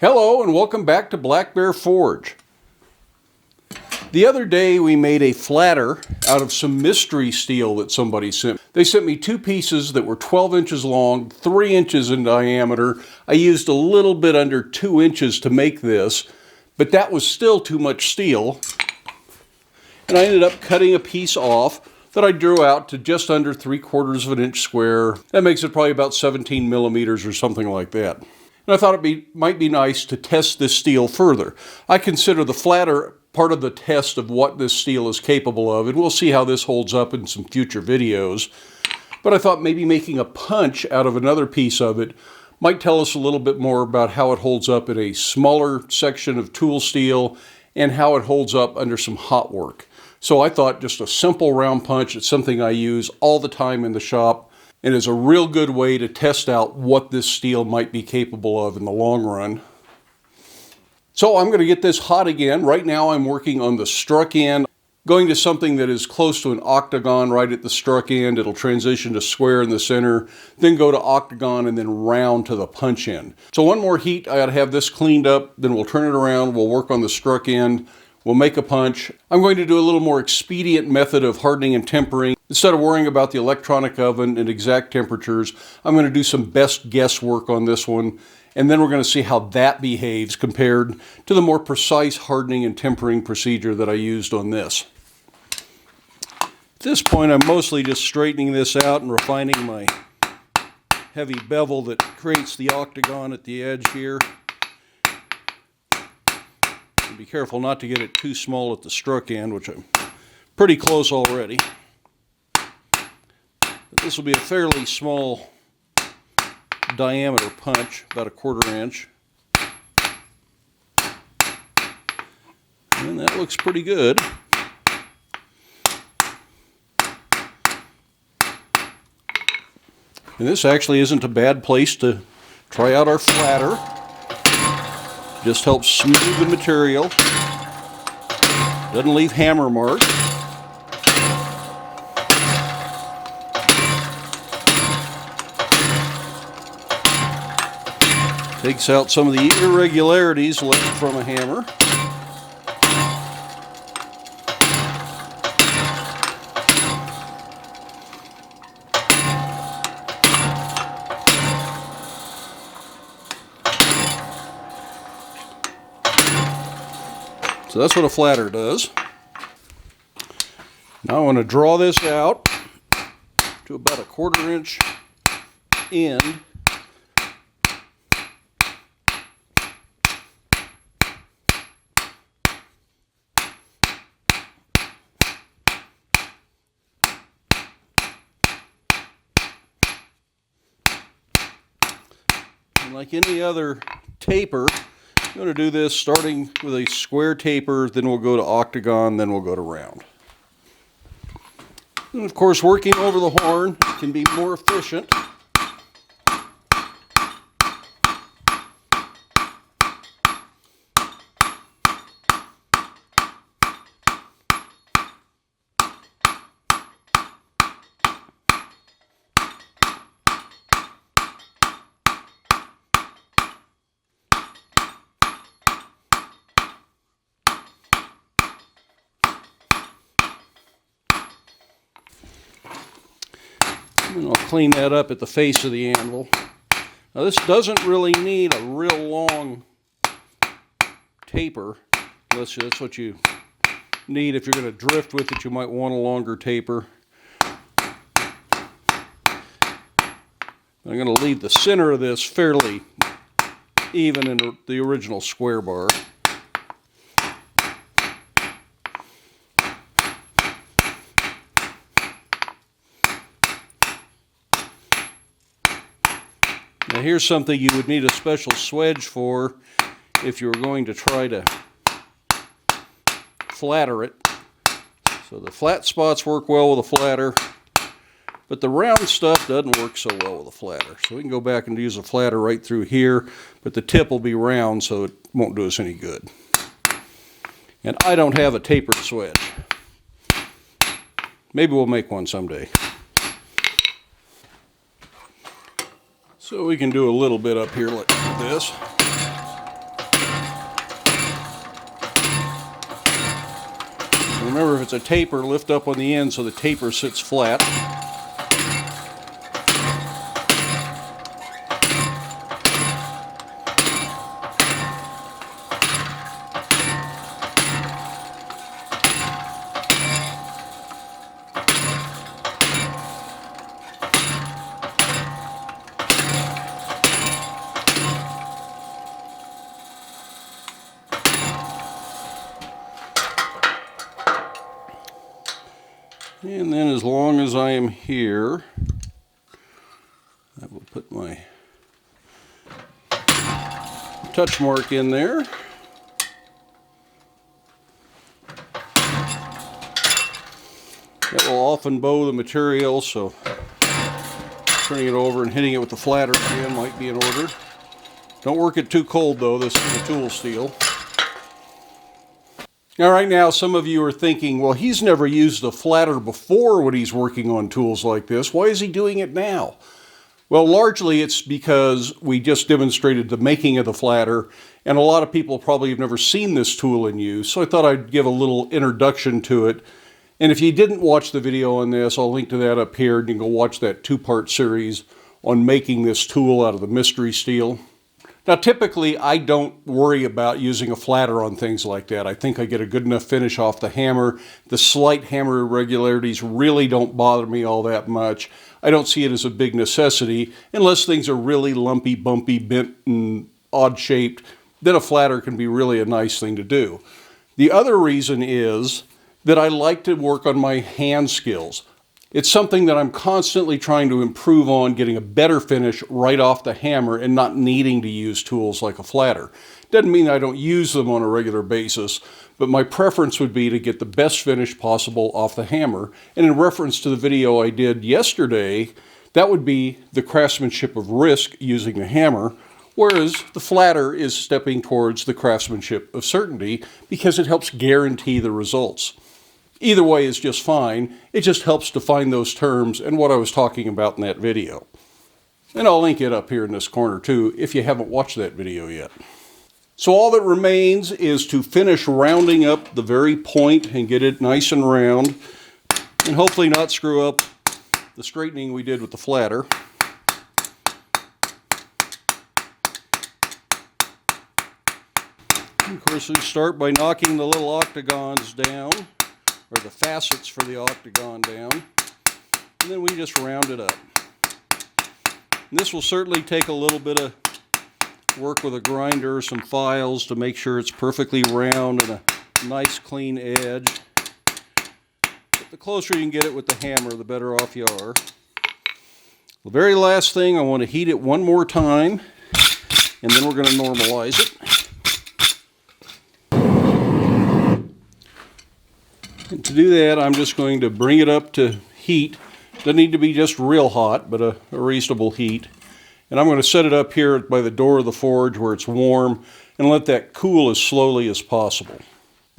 Hello and welcome back to Black Bear Forge. The other day we made a flatter out of some mystery steel that somebody sent me. They sent me two pieces that were 12 inches long, 3 inches in diameter. I used a little bit under 2 inches to make this, but that was still too much steel. And I ended up cutting a piece off that I drew out to just under 3/4 of an inch square. That makes it probably about 17 millimeters or something like that. And I thought might be nice to test this steel further. I consider the flatter part of the test of what this steel is capable of, and we'll see how this holds up in some future videos. But I thought maybe making a punch out of another piece of it might tell us a little bit more about how it holds up in a smaller section of tool steel and how it holds up under some hot work. So I thought just a simple round punch, it's something I use all the time in the shop, and is a real good way to test out what this steel might be capable of in the long run. So I'm going to get this hot again. Right now I'm working on the struck end, going to something that is close to an octagon right at the struck end. It'll transition to square in the center, then go to octagon, and then round to the punch end. So one more heat, I got to have this cleaned up, then we'll turn it around, we'll work on the struck end, we'll make a punch. I'm going to do a little more expedient method of hardening and tempering. Instead of worrying about the electronic oven and exact temperatures, I'm going to do some best guess work on this one, and then we're going to see how that behaves compared to the more precise hardening and tempering procedure that I used on this. At this point, I'm mostly just straightening this out and refining my heavy bevel that creates the octagon at the edge here. And be careful not to get it too small at the struck end, which I'm pretty close already. This will be a fairly small diameter punch, about 1/4 inch. And that looks pretty good. And this actually isn't a bad place to try out our flatter. Just helps smooth the material. Doesn't leave hammer marks. Takes out some of the irregularities left from a hammer. So that's what a flatter does. Now I want to draw this out to about 1/4 inch end. And like any other taper, I'm going to do this starting with a square taper, then we'll go to octagon, then we'll go to round. And of course, working over the horn can be more efficient. And I'll clean that up at the face of the anvil. Now this doesn't really need a real long taper, unless that's what you need. If you're going to drift with it, you might want a longer taper. I'm going to leave the center of this fairly even in the original square bar. Now here's something you would need a special swedge for if you were going to try to flatter it. So the flat spots work well with a flatter, but the round stuff doesn't work so well with a flatter. So we can go back and use a flatter right through here, but the tip will be round, so it won't do us any good. And I don't have a tapered swedge. Maybe we'll make one someday. So we can do a little bit up here like this. Remember, if it's a taper, lift up on the end so the taper sits flat. And then as long as I am here, I will put my touch mark in there. That will often bow the material, so turning it over and hitting it with the flatter again might be in order. Don't work it too cold though, this is a tool steel. Now right now some of you are thinking, well, he's never used a flatter before when he's working on tools like this. Why is he doing it now? Well, largely it's because we just demonstrated the making of the flatter, and a lot of people probably have never seen this tool in use, so I thought I'd give a little introduction to it. And if you didn't watch the video on this, I'll link to that up here, and you can go watch that two-part series on making this tool out of the mystery steel. Now, typically, I don't worry about using a flatter on things like that. I think I get a good enough finish off the hammer. The slight hammer irregularities really don't bother me all that much. I don't see it as a big necessity, unless things are really lumpy, bumpy, bent, and odd-shaped. Then a flatter can be really a nice thing to do. The other reason is that I like to work on my hand skills. It's something that I'm constantly trying to improve on, getting a better finish right off the hammer and not needing to use tools like a flatter. Doesn't mean I don't use them on a regular basis, but my preference would be to get the best finish possible off the hammer. And in reference to the video I did yesterday, that would be the craftsmanship of risk using the hammer, whereas the flatter is stepping towards the craftsmanship of certainty because it helps guarantee the results. Either way is just fine. It just helps define those terms and what I was talking about in that video. And I'll link it up here in this corner too if you haven't watched that video yet. So all that remains is to finish rounding up the very point and get it nice and round, and hopefully not screw up the straightening we did with the flatter. And of course, we start by knocking the little octagons down, or the facets for the octagon down, and then we just round it up. And this will certainly take a little bit of work with a grinder or some files to make sure it's perfectly round and a nice clean edge. But the closer you can get it with the hammer, the better off you are. The very last thing, I want to heat it one more time, and then we're going to normalize it. And to do that, I'm just going to bring it up to heat. Doesn't need to be just real hot, but a reasonable heat. And I'm going to set it up here by the door of the forge where it's warm and let that cool as slowly as possible.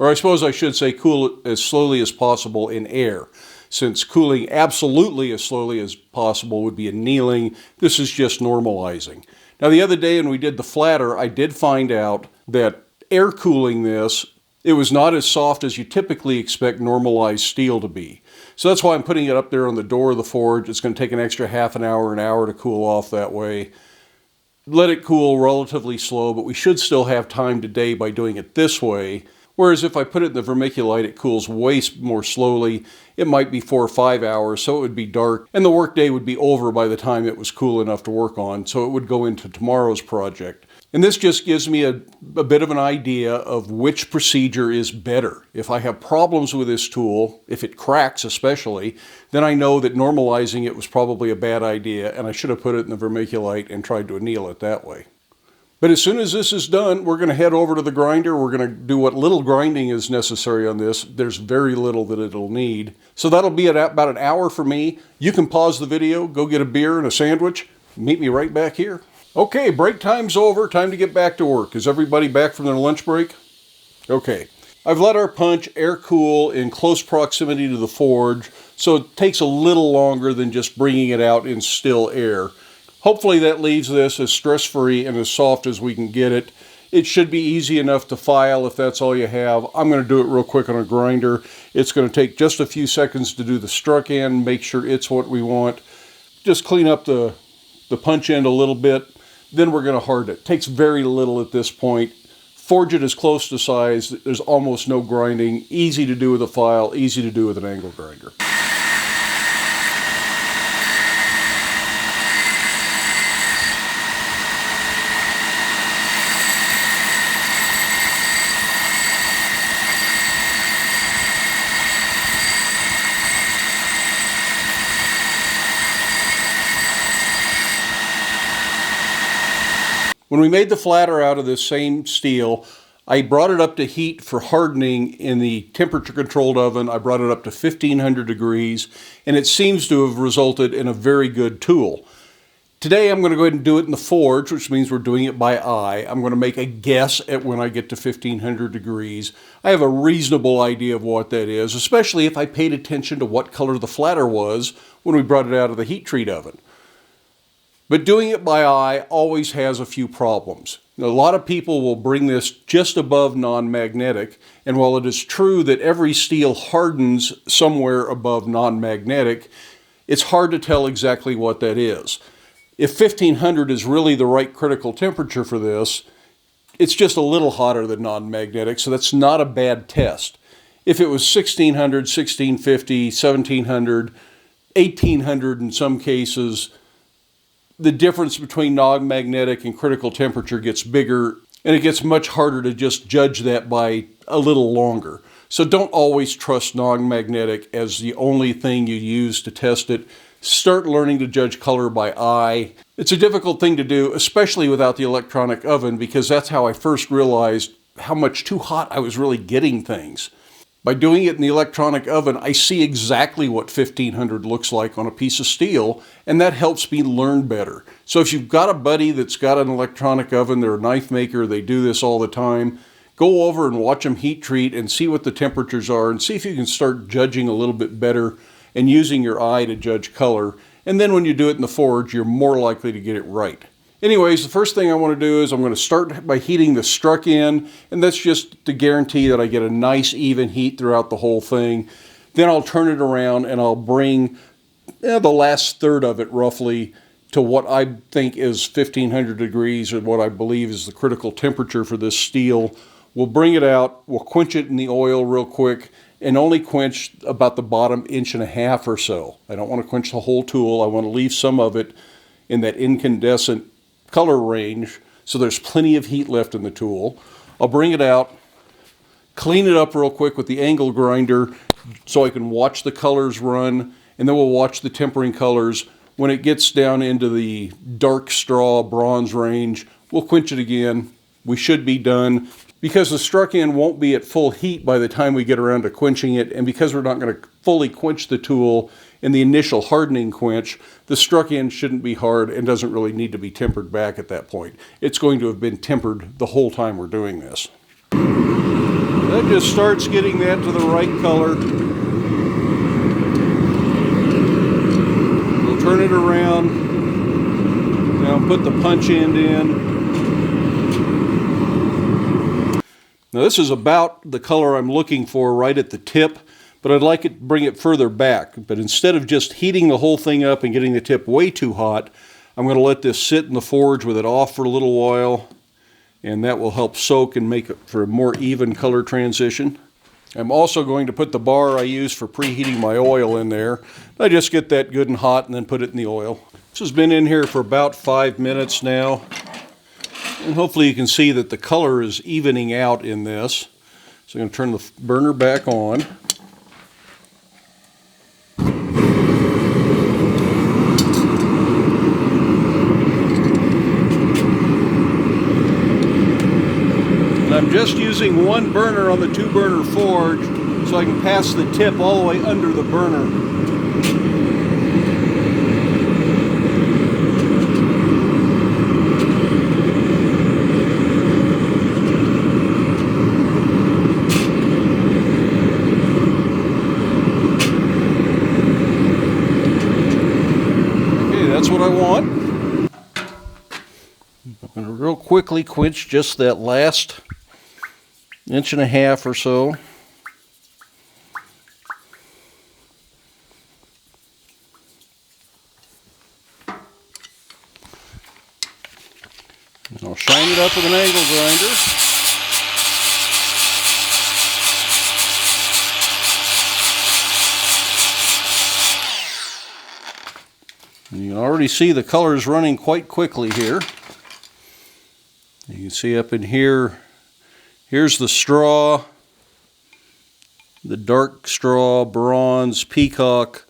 Or I suppose I should say cool as slowly as possible in air, since cooling absolutely as slowly as possible would be annealing. This is just normalizing. Now the other day when we did the flatter, I did find out that air cooling this, it was not as soft as you typically expect normalized steel to be. So that's why I'm putting it up there on the door of the forge. It's going to take an extra half an hour to cool off that way. Let it cool relatively slow, but we should still have time today by doing it this way. Whereas if I put it in the vermiculite, it cools way more slowly. It might be 4 or 5 hours, so it would be dark, and the workday would be over by the time it was cool enough to work on, so it would go into tomorrow's project. And this just gives me a bit of an idea of which procedure is better. If I have problems with this tool, if it cracks especially, then I know that normalizing it was probably a bad idea, and I should have put it in the vermiculite and tried to anneal it that way. But as soon as this is done, we're going to head over to the grinder. We're going to do what little grinding is necessary on this. There's very little that it'll need. So that'll be at about an hour for me. You can pause the video, go get a beer and a sandwich. Meet me right back here. Okay, break time's over. Time to get back to work. Is everybody back from their lunch break? Okay. I've let our punch air cool in close proximity to the forge, so it takes a little longer than just bringing it out in still air. Hopefully that leaves this as stress-free and as soft as we can get it. It should be easy enough to file if that's all you have. I'm going to do it real quick on a grinder. It's going to take just a few seconds to do the struck end, make sure it's what we want. Just clean up the punch end a little bit. Then we're going to harden it. Takes very little at this point. Forge it as close to size. There's almost no grinding. Easy to do with a file, easy to do with an angle grinder. When we made the flatter out of this same steel, I brought it up to heat for hardening in the temperature controlled oven. I brought it up to 1500 degrees, and it seems to have resulted in a very good tool. Today I'm going to go ahead and do it in the forge, which means we're doing it by eye. I'm going to make a guess at when I get to 1500 degrees. I have a reasonable idea of what that is, especially if I paid attention to what color the flatter was when we brought it out of the heat treat oven. But doing it by eye always has a few problems. A lot of people will bring this just above non-magnetic, and while it is true that every steel hardens somewhere above non-magnetic, it's hard to tell exactly what that is. If 1500 is really the right critical temperature for this, it's just a little hotter than non-magnetic, so that's not a bad test. If it was 1600, 1650, 1700, 1800 in some cases, the difference between non-magnetic and critical temperature gets bigger, and it gets much harder to just judge that by a little longer. So don't always trust non-magnetic as the only thing you use to test it. Start learning to judge color by eye. It's a difficult thing to do, especially without the electronic oven, because that's how I first realized how much too hot I was really getting things. By doing it in the electronic oven, I see exactly what 1500 looks like on a piece of steel, and that helps me learn better. So if you've got a buddy that's got an electronic oven, they're a knife maker, they do this all the time, go over and watch them heat treat and see what the temperatures are and see if you can start judging a little bit better and using your eye to judge color. And then when you do it in the forge, you're more likely to get it right. Anyways, the first thing I want to do is I'm going to start by heating the struck end, and that's just to guarantee that I get a nice even heat throughout the whole thing. Then I'll turn it around and I'll bring the last third of it roughly to what I think is 1500 degrees, or what I believe is the critical temperature for this steel. We'll bring it out, we'll quench it in the oil real quick, and only quench about the bottom 1.5 inches or so. I don't want to quench the whole tool. I want to leave some of it in that incandescent color range, so there's plenty of heat left in the tool. I'll bring it out, clean it up real quick with the angle grinder so I can watch the colors run, and then we'll watch the tempering colors. When it gets down into the dark straw bronze range, we'll quench it again. We should be done. Because the struck end won't be at full heat by the time we get around to quenching it, and because we're not going to fully quench the tool in the initial hardening quench, the struck end shouldn't be hard and doesn't really need to be tempered back at that point. It's going to have been tempered the whole time we're doing this. That just starts getting that to the right color. We'll turn it around. Now put the punch end in. Now this is about the color I'm looking for right at the tip, but I'd like it to bring it further back. But instead of just heating the whole thing up and getting the tip way too hot, I'm going to let this sit in the forge with it off for a little while, and that will help soak and make it for a more even color transition. I'm also going to put the bar I use for preheating my oil in there. I just get that good and hot and then put it in the oil. This has been in here for about 5 minutes now. And hopefully you can see that the color is evening out in this. So I'm going to turn the burner back on. And I'm just using one burner on the 2-burner forge so I can pass the tip all the way under the burner. That's what I want. I'm going to real quickly quench just that last 1.5 inches or so. And I'll shine it up with an angle grinder. And you can already see the colors running quite quickly here. You can see up in here, here's the straw, the dark straw, bronze, peacock,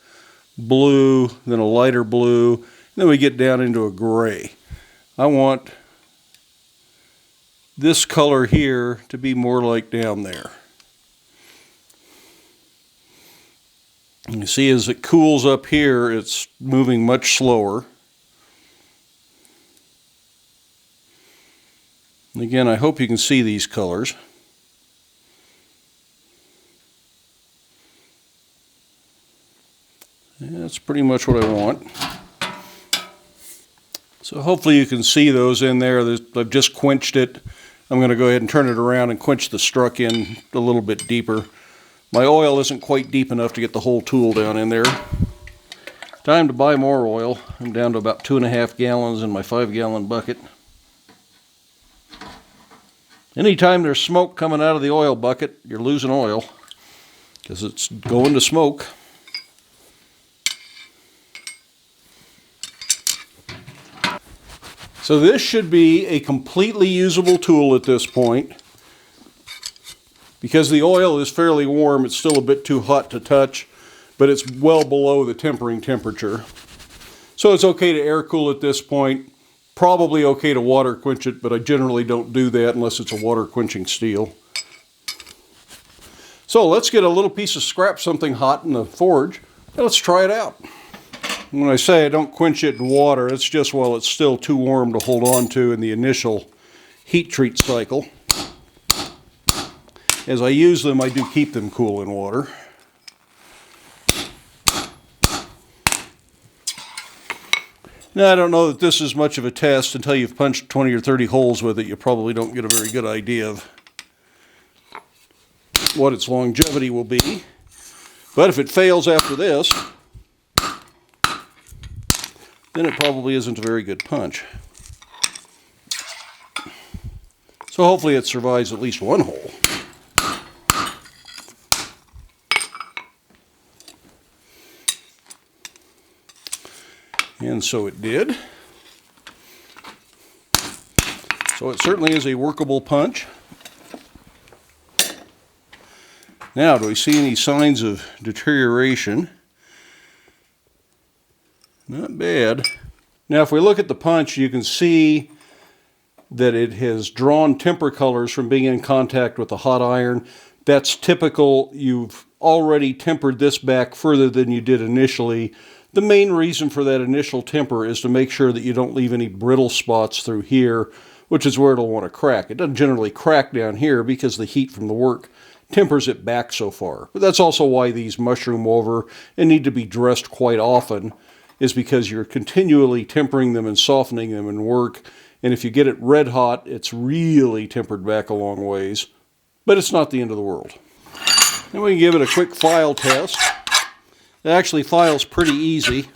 blue, then a lighter blue, and then we get down into a gray. I want this color here to be more like down there. You see as it cools up here, it's moving much slower. And again, I hope you can see these colors. Yeah, that's pretty much what I want. So hopefully you can see those in there. I've just quenched it. I'm going to go ahead and turn it around and quench the struck in a little bit deeper. My oil isn't quite deep enough to get the whole tool down in there. Time to buy more oil. I'm down to about 2.5 gallons in my 5-gallon bucket. Anytime there's smoke coming out of the oil bucket, you're losing oil because it's going to smoke. So this should be a completely usable tool at this point. Because the oil is fairly warm, it's still a bit too hot to touch, but it's well below the tempering temperature. So it's okay to air cool at this point. Probably okay to water quench it, but I generally don't do that unless it's a water quenching steel. So let's get a little piece of scrap something hot in the forge, and let's try it out. When I say I don't quench it in water, it's just while it's still too warm to hold on to in the initial heat treat cycle. As I use them, I do keep them cool in water. Now, I don't know that this is much of a test. Until you've punched 20 or 30 holes with it, you probably don't get a very good idea of what its longevity will be. But if it fails after this, then it probably isn't a very good punch. So hopefully it survives at least one hole. And so it did. So it certainly is a workable punch. Now, do we see any signs of deterioration? Not bad. Now, if we look at the punch, you can see that it has drawn temper colors from being in contact with the hot iron. That's typical. You've already tempered this back further than you did initially. The main reason for that initial temper is to make sure that you don't leave any brittle spots through here, which is where it'll want to crack. It doesn't generally crack down here because the heat from the work tempers it back so far. But that's also why these mushroom over and need to be dressed quite often, is because you're continually tempering them and softening them in work. And if you get it red hot, it's really tempered back a long ways. But it's not the end of the world. Then we can give it a quick file test. It actually files pretty easy,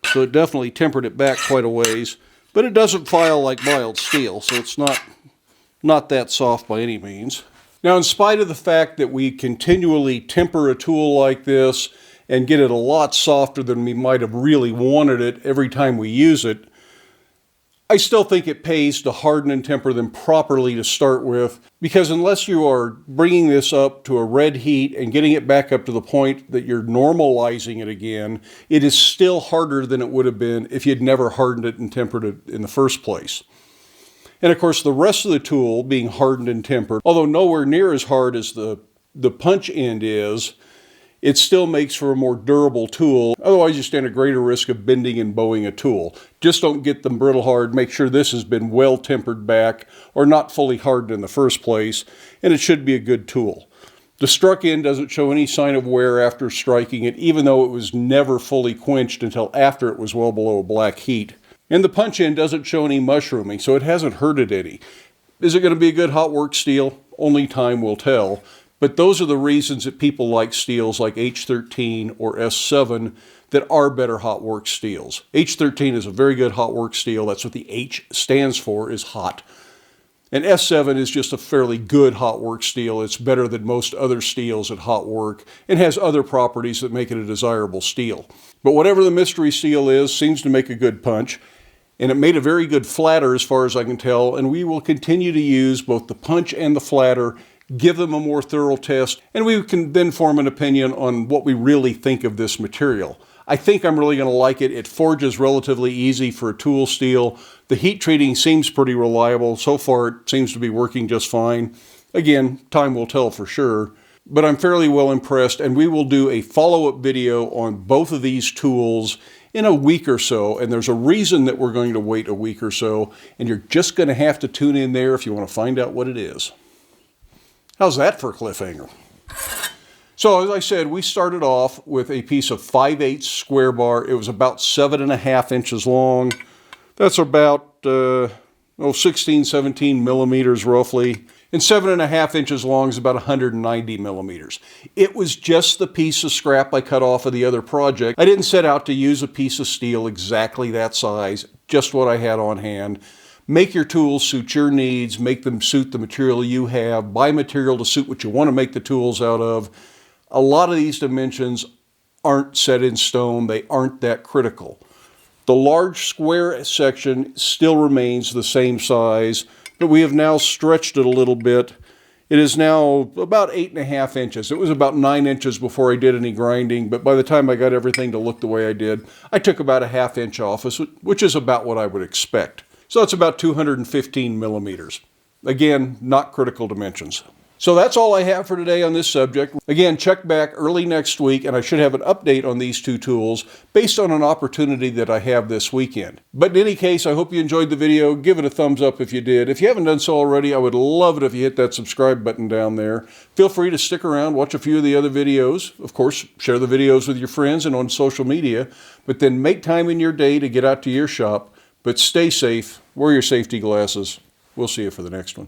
so it definitely tempered it back quite a ways. But it doesn't file like mild steel, so it's not that soft by any means. Now, in spite of the fact that we continually temper a tool like this and get it a lot softer than we might have really wanted it every time we use it, I still think it pays to harden and temper them properly to start with, because unless you are bringing this up to a red heat and getting it back up to the point that you're normalizing it again, it is still harder than it would have been if you'd never hardened it and tempered it in the first place. And of course, the rest of the tool being hardened and tempered, although nowhere near as hard as the punch end is, it still makes for a more durable tool. Otherwise, you stand a greater risk of bending and bowing a tool. Just don't get them brittle hard. Make sure this has been well tempered back or not fully hardened in the first place, and it should be a good tool. The struck end doesn't show any sign of wear after striking it, even though it was never fully quenched until after it was well below black heat. And the punch end doesn't show any mushrooming, so it hasn't hurt it any. Is it going to be a good hot work steel? Only time will tell. But those are the reasons that people like steels like H13 or S7 that are better hot work steels. H13 is a very good hot work steel. That's what the H stands for, is hot. And S7 is just a fairly good hot work steel. It's better than most other steels at hot work and has other properties that make it a desirable steel. But whatever the mystery steel is, seems to make a good punch. And it made a very good flatter as far as I can tell. And we will continue to use both the punch and the flatter, give them a more thorough test, and we can then form an opinion on what we really think of this material. I think I'm really going to like it. It forges relatively easy for a tool steel. The heat treating seems pretty reliable. So far, it seems to be working just fine. Again, time will tell for sure. But I'm fairly well impressed, and we will do a follow-up video on both of these tools in a week or so. And there's a reason that we're going to wait a week or so, and you're just going to have to tune in there if you want to find out what it is. How's that for a cliffhanger? So as I said, we started off with a piece of 5/8 square bar. It was about 7.5 inches long. That's about 16, 17 millimeters roughly. And 7.5 inches long is about 190 millimeters. It was just the piece of scrap I cut off of the other project. I didn't set out to use a piece of steel exactly that size, just what I had on hand. Make your tools suit your needs, make them suit the material you have, buy material to suit what you want to make the tools out of. A lot of these dimensions aren't set in stone, they aren't that critical. The large square section still remains the same size, but we have now stretched it a little bit. It is now about 8.5 inches. It was about 9 inches before I did any grinding, but by the time I got everything to look the way I did, I took about a 1/2 inch off, which is about what I would expect. So that's about 215 millimeters. Again, not critical dimensions. So that's all I have for today on this subject. Again, check back early next week and I should have an update on these two tools based on an opportunity that I have this weekend. But in any case, I hope you enjoyed the video. Give it a thumbs up if you did. If you haven't done so already, I would love it if you hit that subscribe button down there. Feel free to stick around, watch a few of the other videos. Of course, share the videos with your friends and on social media. But then make time in your day to get out to your shop. But stay safe, wear your safety glasses. We'll see you for the next one.